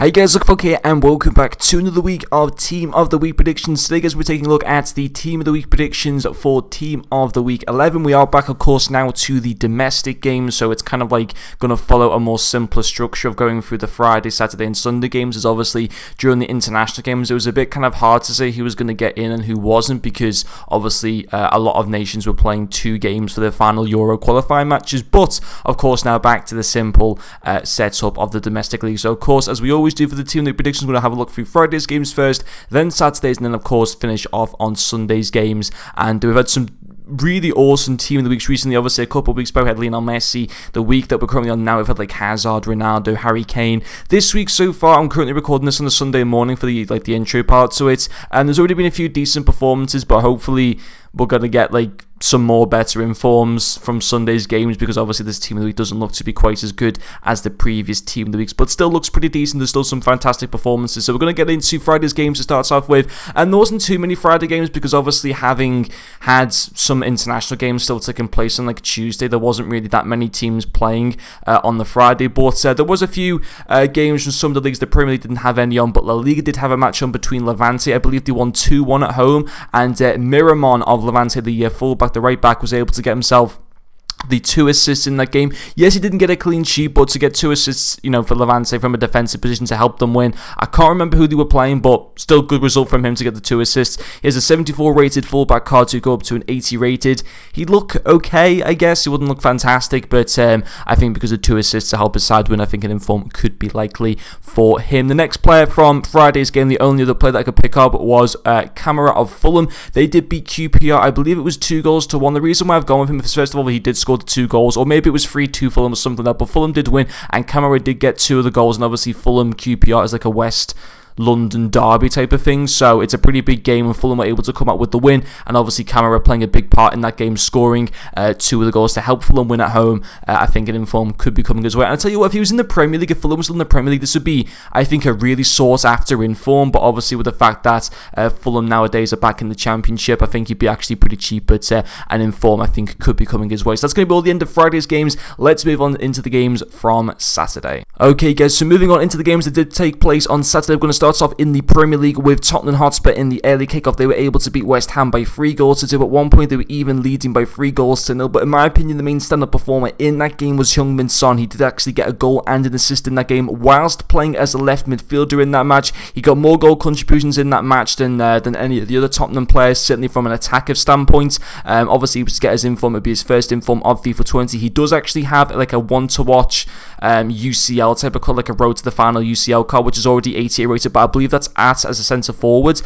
Hey guys, Luckfuck here and welcome back to another week of Team of the Week predictions. Today guys, we're taking a look at the Team of the Week predictions for Team of the Week 11. We are back of course now to the domestic games, so it's kind of like going to follow a more simpler structure of going through the Friday, Saturday and Sunday games, as obviously during the international games it was a bit kind of hard to say who was going to get in and who wasn't, because obviously a lot of nations were playing 2 games for their final Euro qualifying matches. But of course now back to the simple setup of the domestic league. So of course, as we always do for the Team of the Week predictions, we're going to have a look through Friday's games first, then Saturday's, and then of course finish off on Sunday's games. And we've had some really awesome Team of the Weeks recently. Obviously a couple of weeks back we had Lionel Messi. The week that we're currently on now we've had like Hazard, Ronaldo, Harry Kane. This week so far, I'm currently recording this on a Sunday morning for the intro part to it, and there's already been a few decent performances, but hopefully we're going to get like some more better informs from Sunday's games, because obviously this Team of the Week doesn't look to be quite as good as the previous Team of the Weeks, but still looks pretty decent. There's still some fantastic performances. So we're going to get into Friday's games to start off with, and there wasn't too many Friday games because obviously having had some international games still taking place on like Tuesday, there wasn't really that many teams playing on the Friday, but there was a few games from some of the leagues. The Premier League didn't have any on, but La Liga did have a match on between Levante. I believe they won 2-1 at home, and MIRAMON of Levante, the fullback, the right back, was able to get himself the 2 assists in that game. Yes, he didn't get a clean sheet, but to get 2 assists, you know, for Levante from a defensive position to help them win. I can't remember who they were playing, but still good result from him to get the 2 assists. He has a 74 rated fullback card to go up to an 80 rated. He'd look okay, I guess. He wouldn't look fantastic, but I think because of 2 assists to help his side win, I think an inform could be likely for him. The next player from Friday's game, the only other player that I could pick up, was KAMARA of Fulham. They did beat QPR. I believe it was 2-1. The reason why I've gone with him is, first of all, he did score the 2 goals, or maybe it was 3-2 Fulham or something like that, but Fulham did win and KAMARA did get 2 of the goals, and obviously Fulham QPR is like a West London derby type of thing, so it's a pretty big game, and Fulham were able to come out with the win, and obviously KAMARA playing a big part in that game, scoring 2 of the goals to help Fulham win at home. I think an inform could be coming as well. And I'll tell you what, if he was in the Premier League, if Fulham was still in the Premier League, this would be, I think, a really sought after inform, but obviously with the fact that Fulham nowadays are back in the Championship, I think he'd be actually pretty cheap, but an inform I think could be coming his way. So that's going to be all the end of Friday's games. Let's move on into the games from Saturday. Okay guys, so moving on into the games that did take place on Saturday, we're going to start off in the Premier League with Tottenham Hotspur. In the early kickoff, they were able to beat West Ham by 3 goals to 2. At one point, they were even leading by 3 goals to 0. But in my opinion, the main stand-up performer in that game was Heung-min Son. He did actually get a goal and an assist in that game whilst playing as a left midfielder in that match. He got more goal contributions in that match than any of the other Tottenham players, certainly from an attacking standpoint. Obviously, to get his inform, it would be his first inform of FIFA 20. He does actually have like a one-to-watch UCL type of card, like a road to the final UCL card, which is already 88 rated, but I believe that's at as a centre forward.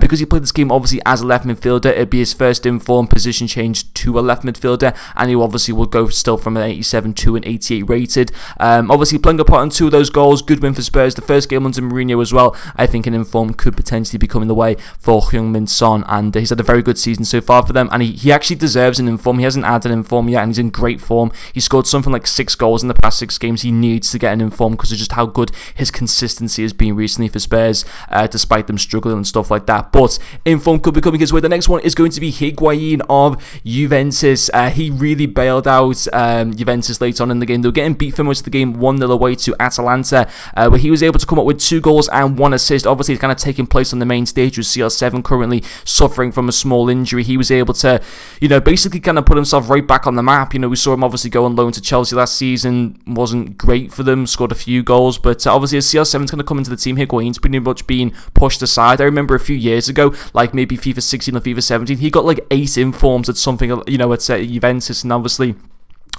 Because he played this game obviously as a left midfielder, it'd be his first inform position change to a left midfielder, and he obviously will go still from an 87 to an 88 rated. Obviously playing a part in 2 of those goals, good win for Spurs. The first game under Mourinho as well. I think an inform could potentially be coming the way for Heung-min Son, and he's had a very good season so far for them, and he actually deserves an inform. He hasn't had an inform yet, and he's in great form. He scored something like 6 goals in the past 6 games. He needs to get an inform because of just how good his consistency has been recently for Spurs, despite them struggling and stuff like that. But inform could be coming his way. The next one is going to be Higuain of Juventus. He really bailed out Juventus late on in the game. They were getting beat for most of the game, 1-0 away to Atalanta, where he was able to come up with 2 goals and 1 assist. Obviously, it's kind of taking place on the main stage with CR7 currently suffering from a small injury. He was able to, you know, basically kind of put himself right back on the map. You know, we saw him obviously go on loan to Chelsea last season. Wasn't great for them, scored a few goals, but obviously as CR7's going to come into the team, Higuain's pretty much been pushed aside. I remember a few years ago, like maybe FIFA 16 or FIFA 17, he got like 8 informs at something, you know, at Juventus, and obviously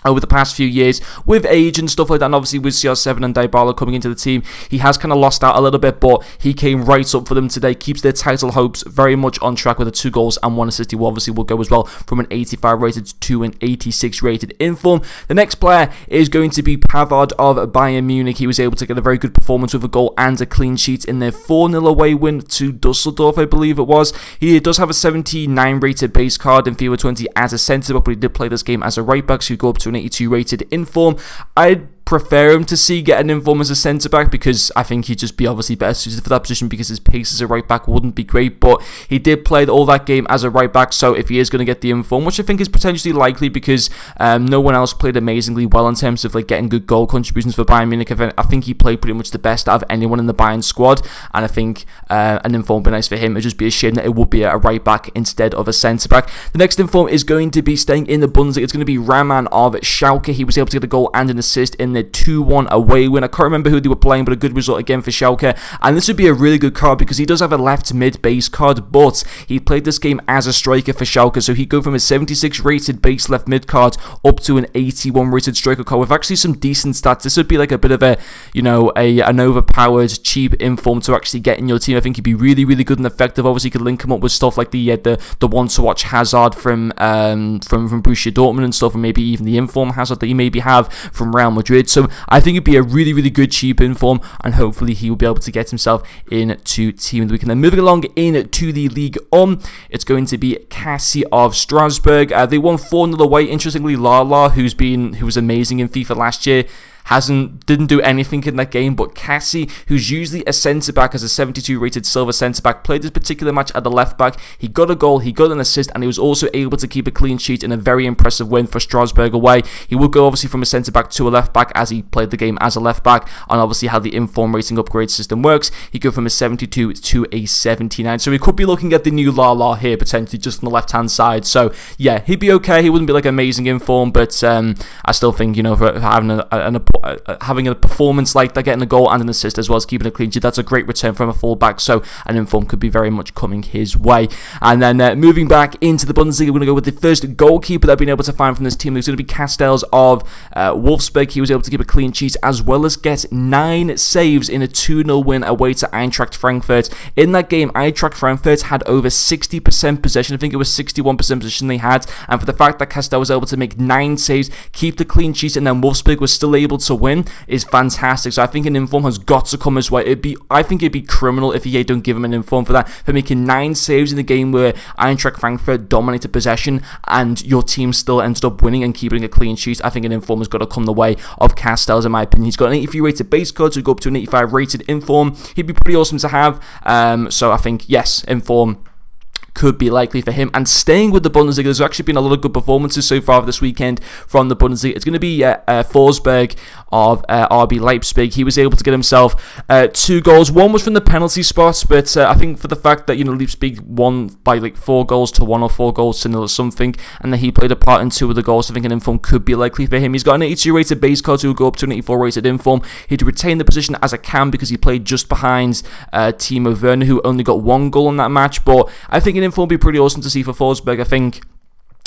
over the past few years, with age and stuff like that, and obviously with CR7 and Dybala coming into the team, he has kind of lost out a little bit, but he came right up for them today, keeps their title hopes very much on track with the 2 goals and 1 assist. He obviously will go as well from an 85 rated to an 86 rated inform. The next player is going to be Pavard of Bayern Munich. He was able to get a very good performance with a goal and a clean sheet in their 4-0 away win to Dusseldorf, I believe it was. He does have a 79 rated base card in FIFA 20 as a centre back, but he did play this game as a right back, so he go up to an 82 rated inform. I'd prefer him to see get an inform as a centre-back, because I think he'd just be obviously better suited for that position, because his pace as a right-back wouldn't be great. But he did play all that game as a right-back, so if he is going to get the inform, which I think is potentially likely, because no one else played amazingly well in terms of like getting good goal contributions for Bayern Munich. I think he played pretty much the best out of anyone in the Bayern squad, and I think an inform would be nice for him. It'd just be a shame that it would be a right-back instead of a centre-back. The next inform is going to be staying in the Bundesliga. It's going to be Raman of Schalke. He was able to get a goal and an assist in the 2-1 away win. I can't remember who they were playing, but a good result again for Schalke. And this would be a really good card, because he does have a left mid base card, but he played this game as a striker for Schalke, so he'd go from a 76 rated base left mid card up to an 81 rated striker card with actually some decent stats. This would be like a bit of a, you know, an overpowered cheap inform to actually get in your team. I think he'd be really, really good and effective. Obviously, you could link him up with stuff like the one to watch Hazard from Borussia Dortmund and stuff, and maybe even the inform Hazard that you maybe have from Real Madrid. So I think it'd be a really, really good cheap inform, and hopefully he will be able to get himself into Team of the Week. And then moving along into the League it's going to be Cassie of Strasbourg. They won 4-0 away. Interestingly, Lala, who was amazing in FIFA last year, didn't do anything in that game, but Cassie, who's usually a centre-back, as a 72 rated silver centre-back, played this particular match at the left-back. He got a goal, he got an assist, and he was also able to keep a clean sheet in a very impressive win for Strasbourg away. He would go obviously from a centre-back to a left-back, as he played the game as a left-back, and obviously how the inform rating upgrade system works, he go from a 72 to a 79, so we could be looking at the new Lala here, potentially just on the left-hand side. So yeah, he'd be okay. He wouldn't be like amazing inform, but I still think, you know, for having a performance like that, getting a goal and an assist as well as keeping a clean sheet, that's a great return from a fullback, so an inform could be very much coming his way. And then moving back into the Bundesliga, we're going to go with the first goalkeeper that I've been able to find from this team. It's going to be CASTEELS of Wolfsburg. He was able to keep a clean sheet as well as get 9 saves in a 2-0 win away to Eintracht Frankfurt. In that game, Eintracht Frankfurt had over 60% possession. I think it was 61% possession they had, and for the fact that CASTEELS was able to make 9 saves, keep the clean sheet, and then Wolfsburg was still able to win is fantastic. So I think an inform has got to come his way. I think it'd be criminal if EA don't give him an inform for that, for making 9 saves in a game where Eintracht Frankfurt dominated possession and your team still ended up winning and keeping a clean sheet. I think an inform has got to come the way of CASTEELS, in my opinion. He's got an 83 rated base card, so go up to an 85 rated inform. He'd be pretty awesome to have. So I think, yes, inform could be likely for him. And staying with the Bundesliga, there's actually been a lot of good performances so far this weekend from the Bundesliga. It's going to be FORSBERG of RB Leipzig. He was able to get himself 2 goals. One was from the penalty spot, but I think for the fact that, you know, Leipzig won by like 4 goals to 1 or 4 goals to 0 or something, and that he played a part in 2 of the goals, I think an inform could be likely for him. He's got an 82 rated base card, so he'll go up to an 84 rated inform. He'd retain the position as a cam because he played just behind Timo Werner, who only got 1 goal in that match. But I think an inform would be pretty awesome to see for FORSBERG. I think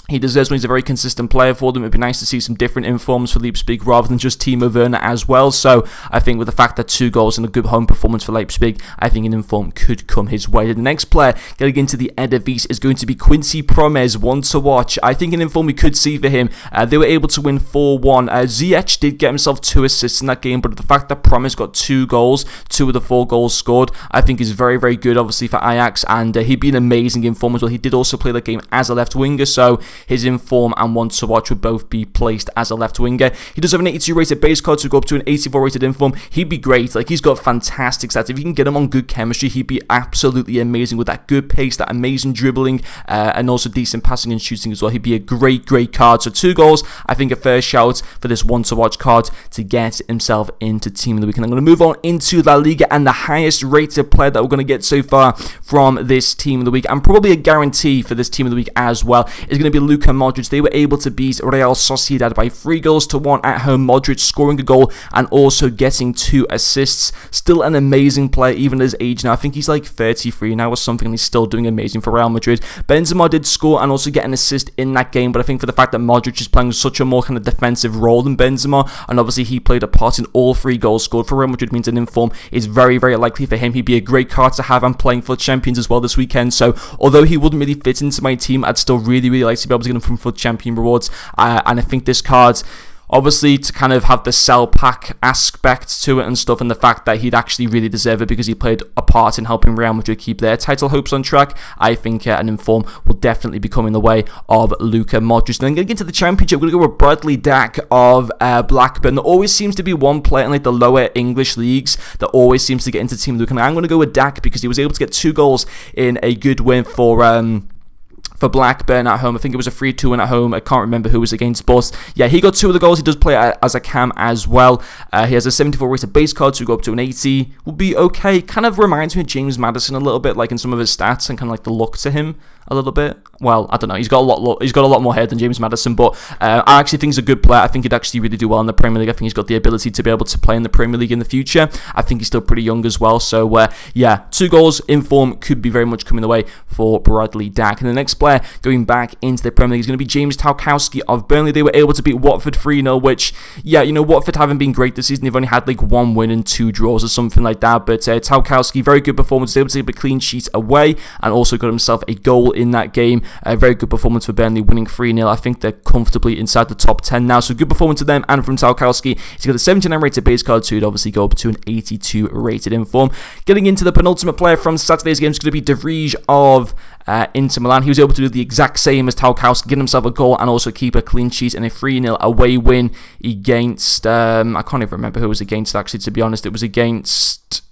he deserves one. He's a very consistent player for them. It'd be nice to see some different informs for Leipzig rather than just Timo Werner as well. So I think with the fact that 2 goals and a good home performance for Leipzig, I think an inform could come his way. The next player getting into the Eredivisie is going to be Quincy Promes, one to watch. I think an inform we could see for him. They were able to win 4-1. Ziyech did get himself 2 assists in that game, but the fact that Promes got 2 goals, 2 of the 4 goals scored, I think is very, very good, obviously, for Ajax, and he'd be an amazing inform as well. He did also play that game as a left winger, so his inform and one to watch would both be placed as a left winger. He does have an 82 rated base card, so go up to an 84 rated inform. He'd be great. Like, he's got fantastic stats. If you can get him on good chemistry, he'd be absolutely amazing with that good pace, that amazing dribbling, and also decent passing and shooting as well. He'd be a great, great card. So 2 goals, I think a fair shout for this one to watch card to get himself into Team of the Week. And I'm going to move on into La Liga, and the highest rated player that we're going to get so far from this Team of the Week, and probably a guarantee for this Team of the Week as well, is going to be Luka Modric. They were able to beat Real Sociedad by 3 goals to 1 at home. Modric scoring a goal and also getting 2 assists. Still an amazing player, even at his age now. I think he's like 33 now or something, and he's still doing amazing for Real Madrid. Benzema did score and also get an assist in that game, but I think for the fact that Modric is playing such a more kind of defensive role than Benzema, and obviously he played a part in all 3 goals scored for Real Madrid, means an inform is very, very likely for him. He'd be a great card to have. I'm playing for Champions as well this weekend, so although he wouldn't really fit into my team, I'd still really, really like to be able to get him from FUT Champion rewards. And I think this card, obviously to kind of have the sell pack aspect to it and stuff, and the fact that he'd actually really deserve it because he played a part in helping Real Madrid keep their title hopes on track. I think an inform will definitely be coming the way of Luka Modric. And then getting into the Championship, we're going to go with Bradley Dack of Blackburn. There always seems to be one player in like the lower English leagues that always seems to get into Team Luka. And I'm going to go with Dack because he was able to get 2 goals in a good win for Blackburn at home. I think it was a 3-2 win at home. I can't remember who was against, but yeah, he got 2 of the goals. He does play as a cam as well. He has a 74 rated base card, so go up to an 80 will be okay. Kind of reminds me of James Maddison a little bit, like in some of his stats and kind of like the look to him a little bit. Well, I don't know. He's got a lot more hair than James Maddison, but I actually think he's a good player. I think he'd actually really do well in the Premier League. I think he's got the ability to be able to play in the Premier League in the future. I think he's still pretty young as well. So yeah, 2 goals in form could be very much coming the way for Bradley Dack. And the next player going back into the Premier League is going to be James Tarkowski of Burnley. They were able to beat Watford 3-0, which, yeah, you know, Watford haven't been great this season. They've only had like 1 win and 2 draws or something like that. But Tarkowski, very good performance, was able to keep a clean sheet away and also got himself a goal in that game. A very good performance for Burnley, winning 3-0. I think they're comfortably inside the top 10 now. So good performance to them. And from Tarkowski, he's got a 79 rated base card, so he'd obviously go up to an 82 rated inform. Getting into the penultimate player from Saturday's game is going to be De Vrij of Inter Milan. He was able to do the exact same as Tarkowski, get himself a goal and also keep a clean sheet in a 3-0 away win against, I can't even remember who it was against actually, to be honest. It was against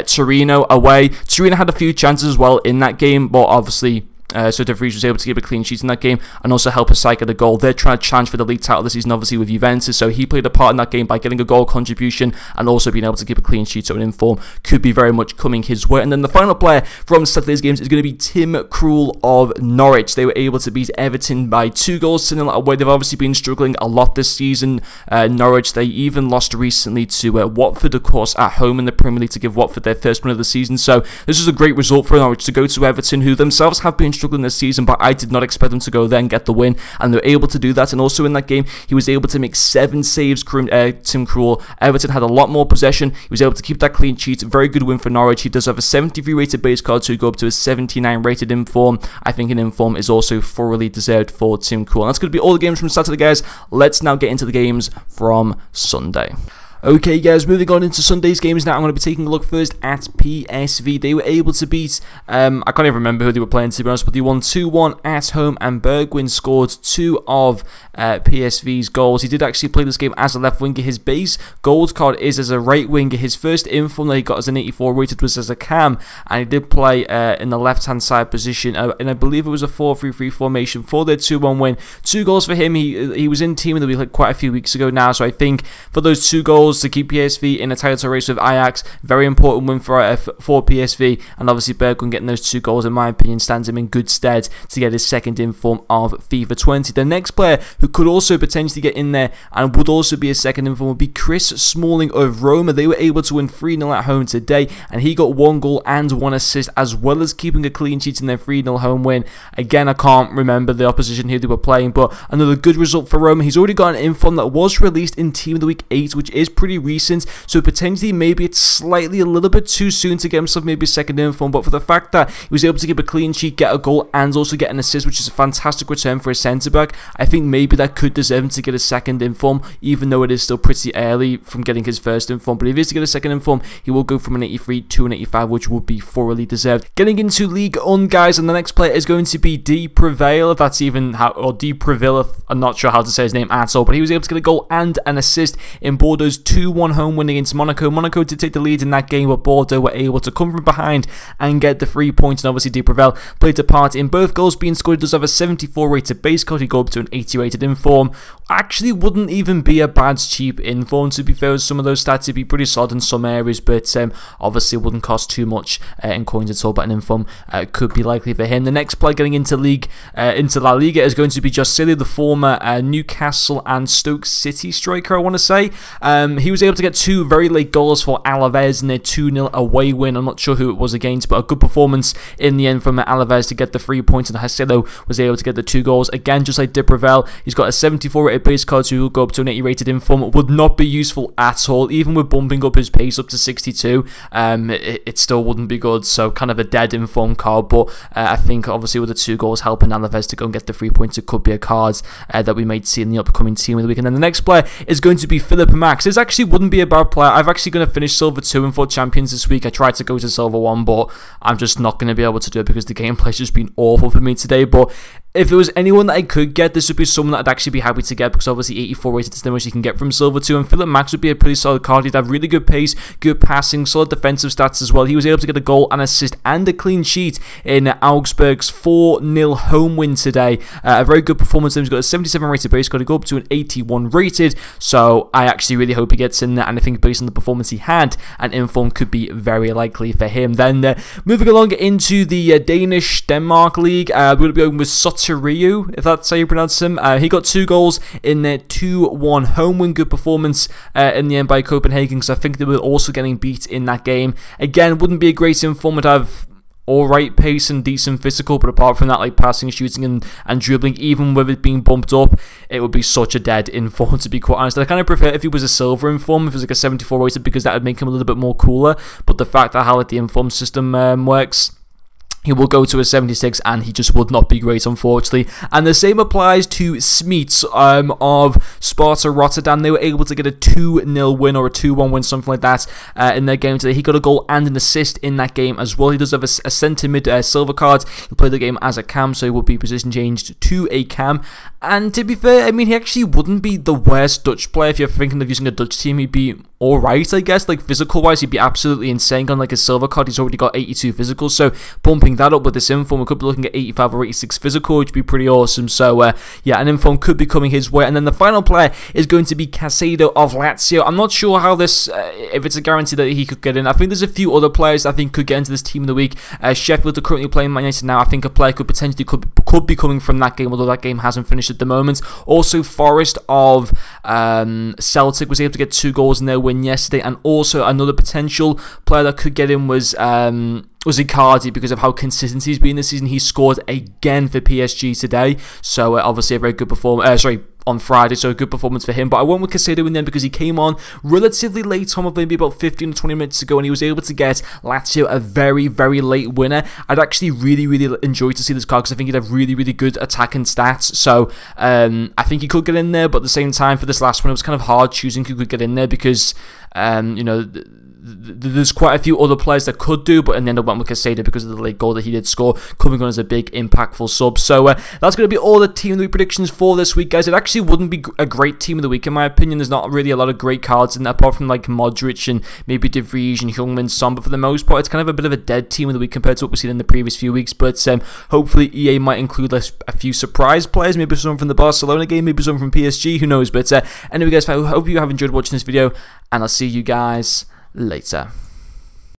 Torino away. Torino had a few chances as well in that game, but obviously so De Vrij was able to keep a clean sheet in that game and also help Asai get a goal. They're trying to challenge for the league title this season, obviously, with Juventus, so he played a part in that game by getting a goal contribution and also being able to keep a clean sheet. So an inform could be very much coming his way. And then the final player from Saturday's games is going to be Tim Krul of Norwich. They were able to beat Everton by 2 goals to 0 away. They've obviously been struggling a lot this season. Norwich, they even lost recently to Watford, of course, at home in the Premier League to give Watford their first win of the season. So this is a great result for Norwich to go to Everton, who themselves have been struggling this season, but I did not expect them to go there and get the win, and they're able to do that. And also in that game, he was able to make 7 saves, Tim Krul. Everton had a lot more possession. He was able to keep that clean sheet. Very good win for Norwich. He does have a 73 rated base card, so he go up to a 79 rated inform. I think an inform is also thoroughly deserved for Tim Krul. And that's going to be all the games from Saturday, guys. Let's now get into the games from Sunday. Okay guys, moving on into Sunday's games now. I'm going to be taking a look first at PSV. They were able to beat, I can't even remember who they were playing, to be honest, but they won 2-1 at home, and Bergwijn scored 2 of PSV's goals. He did actually play this game as a left winger. His base gold card is as a right winger. His first inform that he got as an 84 rated was as a cam, and he did play in the left hand side position, and I believe it was a 4-3-3 formation for their 2-1 win. 2 goals for him. He was in Team of the Week like quite a few weeks ago now, so I think for those 2 goals to keep PSV in a title race with Ajax, very important win for PSV, and obviously Bergwijn getting those 2 goals, in my opinion, stands him in good stead to get his second inform of FIFA 20. The next player who could also potentially get in there and would also be a second inform would be Chris Smalling of Roma. They were able to win 3-0 at home today, and he got 1 goal and 1 assist, as well as keeping a clean sheet in their 3-0 home win. Again, I can't remember the opposition who they were playing, but another good result for Roma. He's already got an inform that was released in Team of the Week 8, which is pretty recent, so potentially maybe it's slightly a little bit too soon to get himself maybe a second inform, but for the fact that he was able to keep a clean sheet, get a goal and also get an assist, which is a fantastic return for a centre back, I think maybe that could deserve him to get a second inform, even though it is still pretty early from getting his first inform. But if he is to get a second inform, he will go from an 83 to an 85, which would be thoroughly deserved. Getting into League 1, guys, and the next player is going to be De Prevail, if that's even how, or De Prevail, I'm not sure how to say his name at all, but he was able to get a goal and an assist in Bordeaux's 2-1 home win against Monaco. Monaco did take the lead in that game, but Bordeaux were able to come from behind and get the 3 points, and obviously De Prevail played a part in both goals being scored. He does have a 74 rated base card. He go up to an 80 rated inform. Actually wouldn't even be a bad cheap inform, to be fair. Some of those stats would be pretty solid in some areas, but obviously wouldn't cost too much in coins at all, but an inform could be likely for him. The next player getting into La Liga is going to be JOSELU, the former Newcastle and Stoke City striker, I want to say. He was able to get 2 very late goals for Alaves in their 2-0 away win. I'm not sure who it was against, but a good performance in the end from Alaves to get the 3 points, and JOSELU was able to get the 2 goals. Again, just like Dipravel, he's got a 74 rated base card, so he'll go up to an 80 rated inform. Would not be useful at all, even with bumping up his pace up to 62. It still wouldn't be good, so kind of a dead inform card, but I think obviously with the 2 goals helping Alaves to go and get the 3 points, it could be a card that we might see in the upcoming team of the week. And then the next player is going to be Philip Max. This actually wouldn't be a bad player. I'm actually going to finish Silver 2 and 4 champions this week. I tried to go to Silver 1, but I'm just not going to be able to do it because the gameplay's just been awful for me today. But if there was anyone that I could get, this would be someone that I'd actually be happy to get, because obviously 84 rated is the most you can get from Silver 2, and Philip Max would be a pretty solid card. He'd have really good pace, good passing, solid defensive stats as well. He was able to get a goal, an assist, and a clean sheet in Augsburg's 4-0 home win today. A very good performance. He's got a 77 rated base, got to go up to an 81 rated, so I actually really hope he gets in there, and I think based on the performance he had, an inform could be very likely for him. Then moving along into the Danish-Denmark League, we're going to be going with Totw, if that's how you pronounce him. He got 2 goals in their 2-1 home win. Good performance in the end by Copenhagen, because I think they were also getting beat in that game. Again, wouldn't be a great inform. Would have alright pace and decent physical, but apart from that, like passing, shooting, and dribbling, even with it being bumped up, it would be such a dead inform, to be quite honest. I kind of prefer if he was a silver inform, if it was like a 74 rated, because that would make him a little bit more cooler. But the fact that how like the inform system works, he will go to a 76, and he just would not be great, unfortunately. And the same applies to Smeets of Sparta Rotterdam. They were able to get a 2-0 win or a 2-1 win, something like that, in their game today. He got a goal and an assist in that game as well. He does have a centre mid silver card. He'll play the game as a cam, so he will be position changed to a cam. And to be fair, I mean, he actually wouldn't be the worst Dutch player. If you're thinking of using a Dutch team, he'd be alright, I guess. Like, physical-wise, he'd be absolutely insane on, like, a silver card. He's already got 82 physicals, so bumping that up with this inform, we could be looking at 85 or 86 physical, which would be pretty awesome. So, yeah, an inform could be coming his way. And then the final player is going to be Caicedo of Lazio. I'm not sure how this, if it's a guarantee that he could get in. I think there's a few other players I think could get into this team of the week. Sheffield are currently playing Man United now. I think a player could potentially could be coming from that game, although that game hasn't finished at the moment. Also, Forest of Celtic was able to get 2 goals in their win yesterday, and also another potential player that could get in was Icardi, because of how consistent he's been this season. He scored again for PSG today, so obviously a very good performance. On Friday, so a good performance for him. But I went with Caicedo in the end because he came on relatively late on, maybe about 15 to 20 minutes ago, and he was able to get Lazio a very, very late winner. I'd actually really, really enjoy to see this card because I think he'd have really, really good attacking stats. So I think he could get in there, but at the same time, for this last one, it was kind of hard choosing who could get in there because, you know, there's quite a few other players that could do, but in the end I went with Caicedo because of the late goal that he did score, coming on as a big impactful sub. So that's going to be all the team of the week predictions for this week, guys. It actually wouldn't be a great team of the week in my opinion. There's not really a lot of great cards in there, apart from like Modric and maybe De Vrij and Higuain, Son, but for the most part it's kind of a bit of a dead team of the week compared to what we've seen in the previous few weeks. But hopefully EA might include a few surprise players, maybe someone from the Barcelona game, maybe someone from PSG, who knows. But anyway guys, I hope you have enjoyed watching this video, and I'll see you guys later.